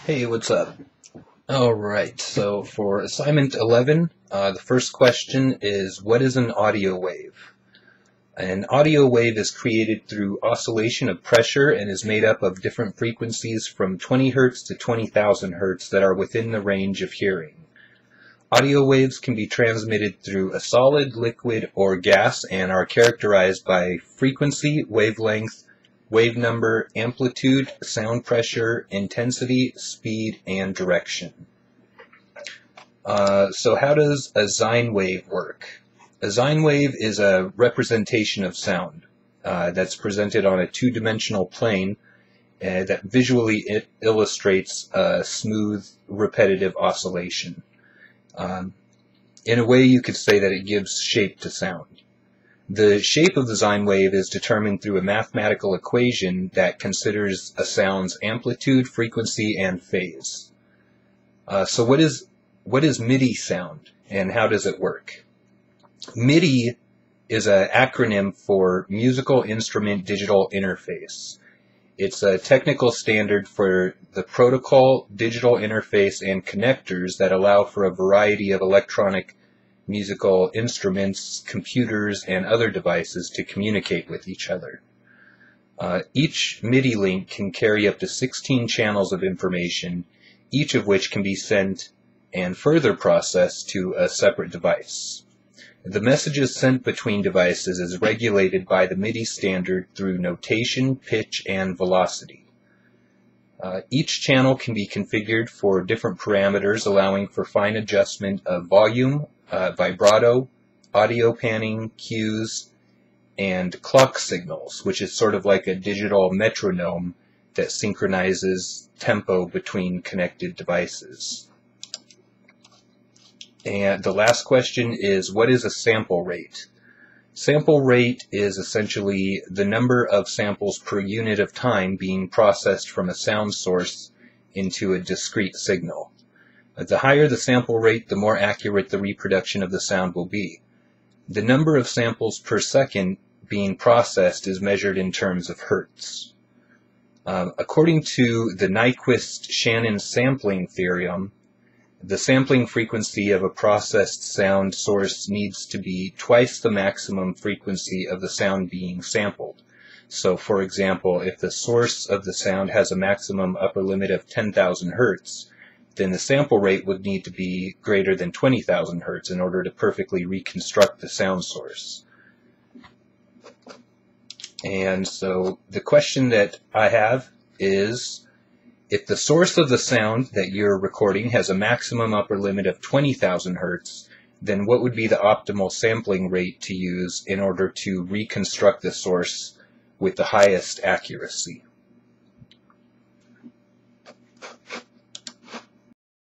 Hey, what's up? Alright, so for assignment 11, the first question is, what is an audio wave? An audio wave is created through oscillation of pressure and is made up of different frequencies from 20 Hz to 20,000 Hz that are within the range of hearing. Audio waves can be transmitted through a solid, liquid, or gas and are characterized by frequency, wavelength, wave number, amplitude, sound pressure, intensity, speed, and direction. So how does a sine wave work? A sine wave is a representation of sound that's presented on a two-dimensional plane that visually illustrates a smooth, repetitive oscillation. In a way, you could say that it gives shape to sound. The shape of the sine wave is determined through a mathematical equation that considers a sound's amplitude, frequency, and phase. So what is MIDI sound, and how does it work? MIDI is an acronym for Musical Instrument Digital Interface. It's a technical standard for the protocol, digital interface, and connectors that allow for a variety of electronic musical instruments, computers, and other devices to communicate with each other. Each MIDI link can carry up to 16 channels of information, each of which can be sent and further processed to a separate device. The messages sent between devices is regulated by the MIDI standard through notation, pitch, and velocity. Each channel can be configured for different parameters, allowing for fine adjustment of volume, vibrato, audio panning, cues, and clock signals, which is sort of like a digital metronome that synchronizes tempo between connected devices. And the last question is, what is a sample rate? Sample rate is essentially the number of samples per unit of time being processed from a sound source into a discrete signal. The higher the sample rate, the more accurate the reproduction of the sound will be. The number of samples per second being processed is measured in terms of hertz. According to the Nyquist-Shannon sampling theorem, the sampling frequency of a processed sound source needs to be twice the maximum frequency of the sound being sampled. So, for example, if the source of the sound has a maximum upper limit of 10,000 Hertz, then the sample rate would need to be greater than 20,000 Hertz in order to perfectly reconstruct the sound source. And so the question that I have is, if the source of the sound that you're recording has a maximum upper limit of 20,000 Hertz, then what would be the optimal sampling rate to use in order to reconstruct the source with the highest accuracy?